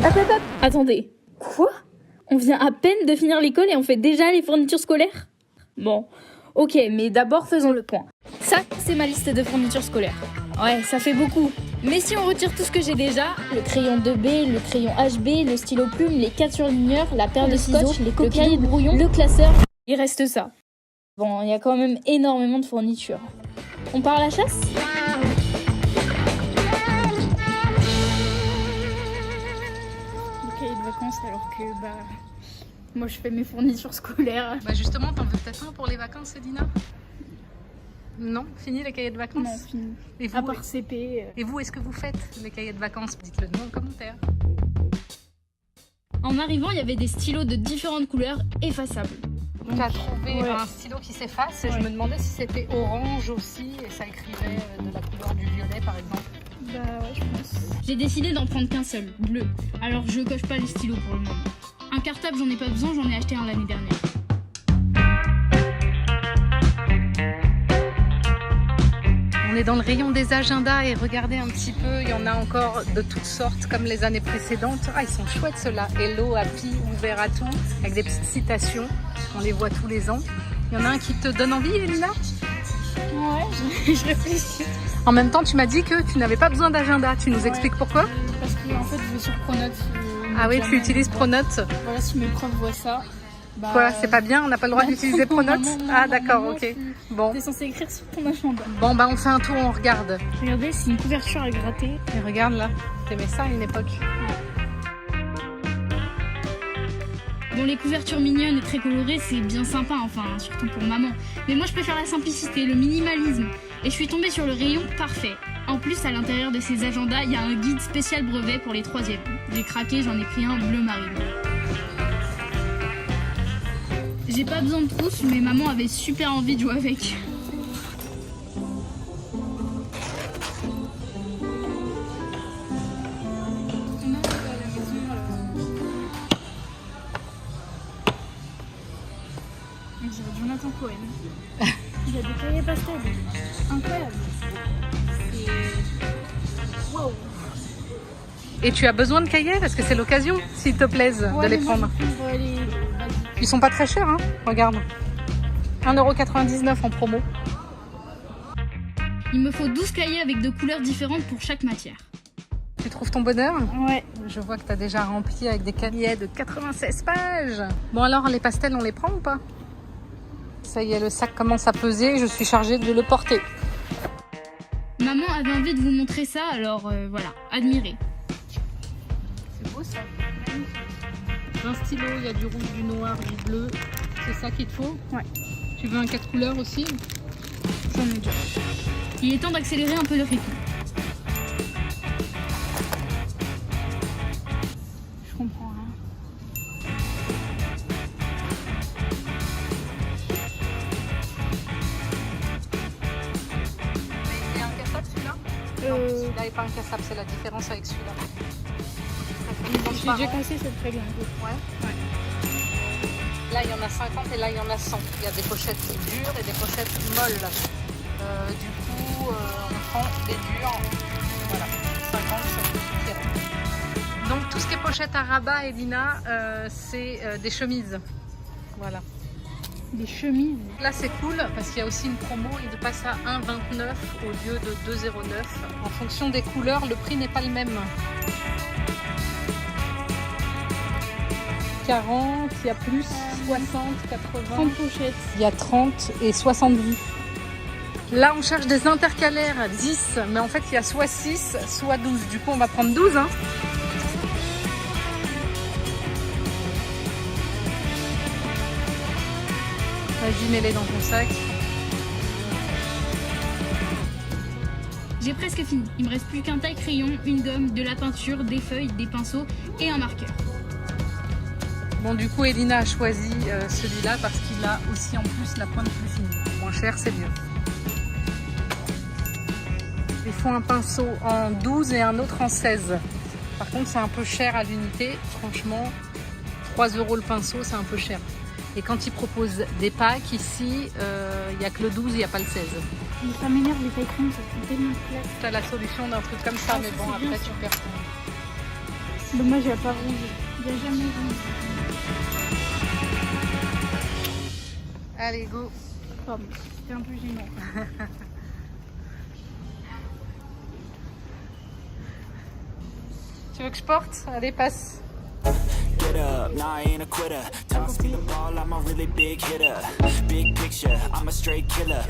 Hop. Attendez. Quoi? On vient à peine de finir l'école et on fait déjà les fournitures scolaires? Bon, ok, mais d'abord faisons le point. Ça, c'est ma liste de fournitures scolaires. Ouais, ça fait beaucoup. Mais si on retire tout ce que j'ai déjà, le crayon 2B, le crayon HB, le stylo plume, les 4 surligneurs, la paire de ciseaux, le cahier de brouillon, le classeur, il reste ça. Bon, il y a quand même énormément de fournitures. On part à la chasse? Le cahier de vacances alors que moi je fais mes fournitures scolaires. Bah justement, t'en veux peut-être un pour les vacances, Edina? Non, fini les cahiers de vacances? Non, fini. Et vous, à part CP. Et vous, est-ce que vous faites les cahiers de vacances? Dites-le nous en commentaire. En arrivant, il y avait des stylos de différentes couleurs effaçables. Tu as trouvé un stylo qui s'efface et je me demandais si c'était orange aussi et ça écrivait de la couleur du violet par exemple. Bah ouais, je pense. J'ai décidé d'en prendre qu'un seul, bleu. Alors je coche pas les stylos pour le moment. Un cartable, j'en ai pas besoin, j'en ai acheté un l'année dernière. On est dans le rayon des agendas et regardez un petit peu, il y en a encore de toutes sortes comme les années précédentes. Ah, ils sont chouettes ceux-là. Hello, happy, ouvert à tout, avec des petites citations. On les voit tous les ans. Il y en a un qui te donne envie, Elina? Ouais, je réfléchis. En même temps, tu m'as dit que tu n'avais pas besoin d'agenda. Tu nous expliques pourquoi? Parce que en fait, je vais sur Pronote. Ah oui, tu utilises Pronote. Voilà, si mes profs voient ça. Bah, quoi, c'est pas bien? On n'a pas le droit d'utiliser Pronote? Ah d'accord, ok. Bon. T'es censé écrire sur ton agenda. Bon, bah on fait un tour, on regarde. Regardez, c'est une couverture à gratter. Et regarde là, t'aimais ça à une époque? Bon, les couvertures mignonnes et très colorées, c'est bien sympa, enfin, surtout pour maman. Mais moi, je préfère la simplicité, le minimalisme. Et je suis tombée sur le rayon parfait. En plus, à l'intérieur de ces agendas, il y a un guide spécial brevet pour les 3e. J'ai craqué, j'en ai pris un bleu marine. J'ai pas besoin de trousse, mais maman avait super envie de jouer avec. On dirait Jonathan Cohen. Il a des cahiers pastels. Incroyable. Wow. Et tu as besoin de cahiers parce que c'est l'occasion, s'il te plaise, de les prendre. Ils sont pas très chers, hein. Regarde. 1,99 € en promo. Il me faut 12 cahiers avec de couleurs différentes pour chaque matière. Tu trouves ton bonheur? Ouais. Je vois que tu as déjà rempli avec des cahiers de 96 pages. Bon alors, les pastels, on les prend ou pas? Ça y est, le sac commence à peser, je suis chargée de le porter. Maman avait envie de vous montrer ça, alors voilà, admirez. C'est beau ça. Un stylo, il y a du rouge, du noir, du bleu. C'est ça qu'il te faut? Ouais. Tu veux un 4 couleurs aussi? J'en ai déjà. Il est temps d'accélérer un peu le rythme. Je comprends rien. Il est incassable celui-là? Non, celui-là n'est pas incassable, c'est la différence avec celui-là. J'ai déjà cassé cette règle un peu. Ouais. Là, il y en a 50 et là, il y en a 100. Il y a des pochettes dures et des pochettes molles. Du coup, on prend des dures. Voilà, 50, ça peut suffire. Donc, tout ce qui est pochette à rabat, Elina, c'est des chemises. Voilà. Des chemises. Là, c'est cool parce qu'il y a aussi une promo. Il passe à 1,29 au lieu de 2,09. En fonction des couleurs, le prix n'est pas le même. 40, il y a plus, 60, 80. 30 pochettes. Il y a 30 et 70. Là, on cherche des intercalaires 10, mais en fait, il y a soit 6, soit 12. Du coup, on va prendre 12. Hein. Vas-y, mets-les dans ton sac. J'ai presque fini. Il me reste plus qu'un taille-crayon, une gomme, de la peinture, des feuilles, des pinceaux et un marqueur. Bon, du coup, Elina a choisi celui-là parce qu'il a aussi en plus la pointe plus fine. Moins cher, c'est mieux. Il faut un pinceau en 12 et un autre en 16. Par contre, c'est un peu cher à l'unité. Franchement, 3 € le pinceau, c'est un peu cher. Et quand ils proposent des packs, ici, il n'y a que le 12, il n'y a pas le 16. Mais ça m'énerve les taille-crayons, ça fait tellement de place. Tu as la solution d'un truc comme ça, mais bon, après tu perds ton... Dommage, il n'y a pas rouge. Il n'y a jamais rouge. Allez, go. Pardon, c'était un peu gênant. Tu veux que je porte? Allez, passe. Get up, nah, I ain't a quitter. Toss me the ball, I'm a really big hitter. Big picture, I'm a straight killer.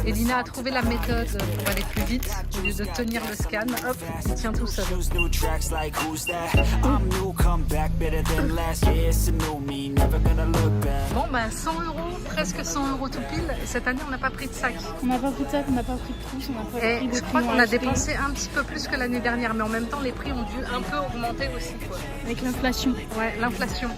Elina a trouvé la méthode pour aller plus vite. Au lieu de tenir le scan, hop, il tient tout seul. New tracks like who's that? I'm new, come back better than last. Yeah, it's a new me, never gonna look back. Bon, ben 100 €, presque 100 € tout pile. Cette année, on n'a pas pris de sac. On n'a pas pris de sac, on n'a pas pris de trousse, on n'a pas pris de Je crois qu'on a dépensé un petit peu plus que l'année dernière, mais en même temps, les prix ont dû un peu augmenter aussi, quoi. Avec l'inflation. Ouais, l'inflation.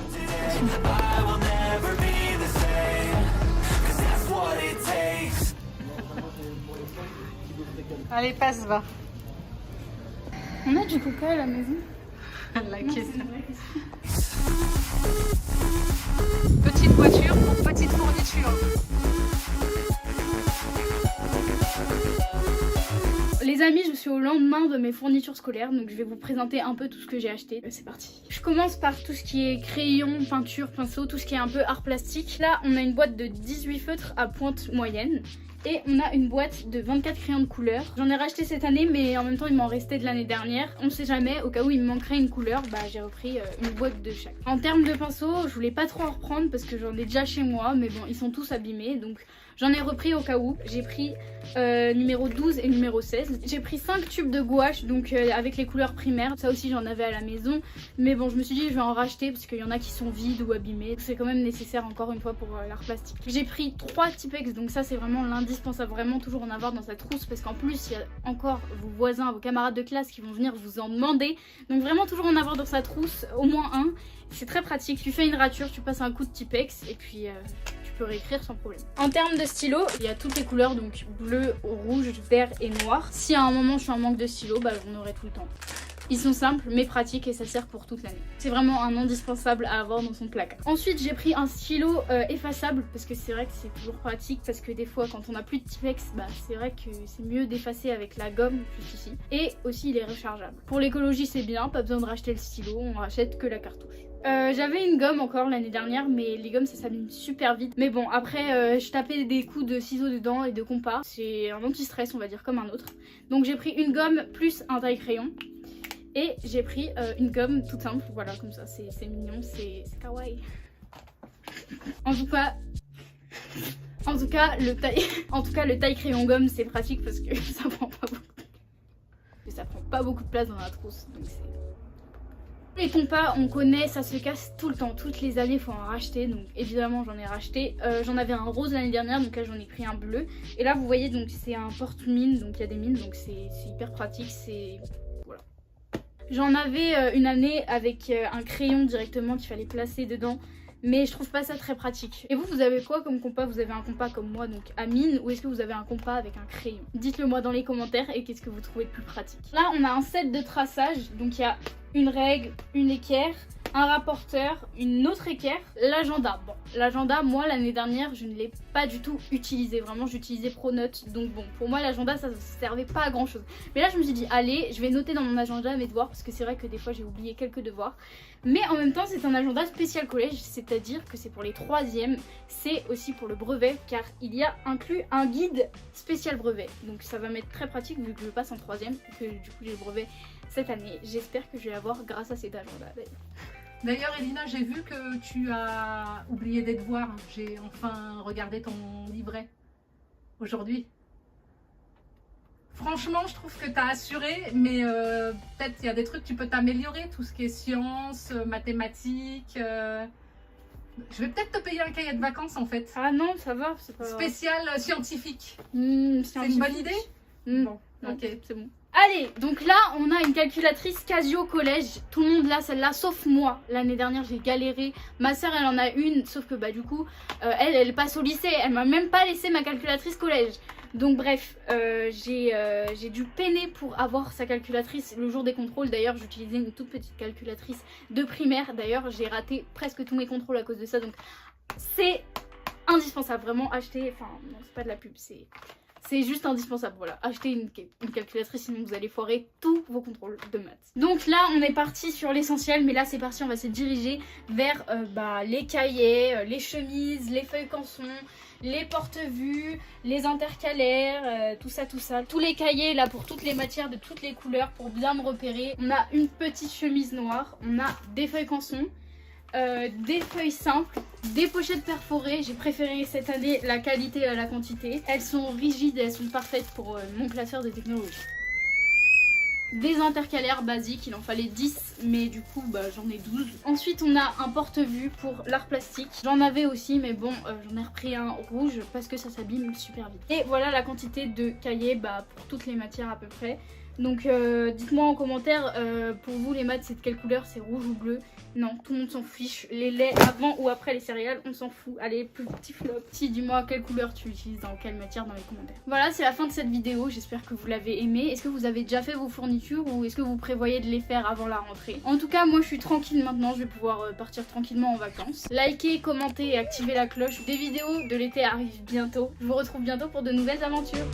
Allez, passe, va. On a du coca à la maison. La question. Petite voiture pour petite fourniture. Les amis, je suis au lendemain de mes fournitures scolaires, donc je vais vous présenter un peu tout ce que j'ai acheté. C'est parti. Je commence par tout ce qui est crayon, peinture, pinceau, tout ce qui est un peu art plastique. Là, on a une boîte de 18 feutres à pointe moyenne. Et on a une boîte de 24 crayons de couleur. J'en ai racheté cette année, mais en même temps il m'en restait de l'année dernière. On sait jamais, au cas où il me manquerait une couleur, bah j'ai repris une boîte de chaque. En termes de pinceaux, je voulais pas trop en reprendre parce que j'en ai déjà chez moi, mais bon, ils sont tous abîmés, donc j'en ai repris au cas où. J'ai pris numéro 12 et numéro 16. J'ai pris 5 tubes de gouache, donc avec les couleurs primaires. Ça aussi j'en avais à la maison, mais bon, je me suis dit je vais en racheter parce qu'il y en a qui sont vides ou abîmés. C'est quand même nécessaire encore une fois pour l'art plastique. J'ai pris 3 Tipex, donc ça c'est vraiment l'indispensable, vraiment toujours en avoir dans sa trousse parce qu'en plus il y a encore vos voisins, vos camarades de classe qui vont venir vous en demander. Donc vraiment toujours en avoir dans sa trousse, au moins un. C'est très pratique, tu fais une rature, tu passes un coup de Tipex et puis tu peux réécrire sans problème. En termes de stylo, il y a toutes les couleurs, donc bleu, rouge, vert et noir. Si à un moment je suis en manque de stylo, bah j'en aurai tout le temps. Ils sont simples mais pratiques et ça sert pour toute l'année. C'est vraiment un indispensable à avoir dans son placard. Ensuite j'ai pris un stylo effaçable parce que c'est vrai que c'est toujours pratique parce que des fois quand on n'a plus de Tipex, bah c'est vrai que c'est mieux d'effacer avec la gomme juste ici. Et aussi il est rechargeable. Pour l'écologie c'est bien, pas besoin de racheter le stylo, on rachète que la cartouche. J'avais une gomme encore l'année dernière, mais les gommes ça s'abîme super vite. Mais bon, après je tapais des coups de ciseaux dedans et de compas. C'est un anti-stress on va dire comme un autre. Donc j'ai pris une gomme plus un taille-crayon. Et j'ai pris une gomme toute simple, voilà comme ça, c'est mignon, c'est kawaii. En tout cas le taille crayon gomme c'est pratique parce que ça prend pas beaucoup de place dans la trousse. Donc les compas on connaît, ça se casse tout le temps, toutes les années faut en racheter, donc évidemment j'en ai racheté. J'en avais un rose l'année dernière, donc là j'en ai pris un bleu. Et là vous voyez donc c'est un porte-mine, donc il y a des mines, donc c'est hyper pratique, c'est... J'en avais une année avec un crayon directement qu'il fallait placer dedans, mais je trouve pas ça très pratique. Et vous avez quoi comme compas? Vous avez un compas comme moi, donc à mine, ou est-ce que vous avez un compas avec un crayon? Dites-le moi dans les commentaires et qu'est-ce que vous trouvez de plus pratique. Là on a un set de traçage, donc il y a une règle, une équerre, un rapporteur, une autre équerre, l'agenda. Bon, l'agenda, moi l'année dernière, je ne l'ai pas du tout utilisé. Vraiment, j'utilisais Pronote. Donc bon, pour moi l'agenda, ça ne servait pas à grand chose. Mais là, je me suis dit, allez, je vais noter dans mon agenda mes devoirs parce que c'est vrai que des fois, j'ai oublié quelques devoirs. Mais en même temps, c'est un agenda spécial collège, c'est-à-dire que c'est pour les 3e, c'est aussi pour le brevet, car il y a inclus un guide spécial brevet. Donc ça va m'être très pratique vu que je passe en 3e et que du coup j'ai le brevet cette année. J'espère que je vais l'avoir grâce à cet agenda. D'ailleurs, Elina, j'ai vu que tu as oublié des devoirs. J'ai enfin regardé ton livret aujourd'hui. Franchement, je trouve que tu as assuré, mais peut-être il y a des trucs que tu peux t'améliorer. Tout ce qui est sciences, mathématiques. Je vais peut-être te payer un cahier de vacances en fait. Ah non, ça va, c'est pas... Spécial scientifique. C'est une bonne idée? Bon, ok, c'est bon. Allez, donc là on a une calculatrice Casio collège. Tout le monde l'a celle-là, sauf moi. L'année dernière j'ai galéré. Ma soeur elle en a une, sauf que bah du coup elle passe au lycée. Elle m'a même pas laissé ma calculatrice collège. Donc bref, j'ai dû peiner pour avoir sa calculatrice le jour des contrôles. D'ailleurs j'utilisais une toute petite calculatrice de primaire. D'ailleurs j'ai raté presque tous mes contrôles à cause de ça. Donc c'est indispensable, vraiment acheter. Enfin non, c'est pas de la pub, c'est C'est juste indispensable, voilà. Achetez une calculatrice, sinon vous allez foirer tous vos contrôles de maths. Donc là, on est parti sur l'essentiel, mais là c'est parti, on va se diriger vers les cahiers, les chemises, les feuilles canson, les porte-vues, les intercalaires, tout ça. Tous les cahiers là pour toutes les matières de toutes les couleurs pour bien me repérer. On a une petite chemise noire, on a des feuilles canson, des feuilles simples, des pochettes perforées. J'ai préféré cette année la qualité à la quantité. Elles sont rigides et elles sont parfaites pour mon classeur de technologie. Des intercalaires basiques, il en fallait 10 mais du coup j'en ai 12. Ensuite on a un porte-vue pour l'art plastique. J'en avais aussi mais bon j'en ai repris un rouge parce que ça s'abîme super vite. Et voilà la quantité de cahiers pour toutes les matières à peu près. Donc dites-moi en commentaire pour vous les maths c'est de quelle couleur, c'est rouge ou bleu? Non, tout le monde s'en fiche. Les laits avant ou après les céréales, on s'en fout. Allez, petit flop. Si, dis-moi quelle couleur tu utilises, dans quelle matière dans les commentaires. Voilà, c'est la fin de cette vidéo. J'espère que vous l'avez aimé. Est-ce que vous avez déjà fait vos fournitures ou est-ce que vous prévoyez de les faire avant la rentrée? En tout cas, moi je suis tranquille maintenant. Je vais pouvoir partir tranquillement en vacances. Likez, commentez et activez la cloche. Des vidéos de l'été arrivent bientôt. Je vous retrouve bientôt pour de nouvelles aventures.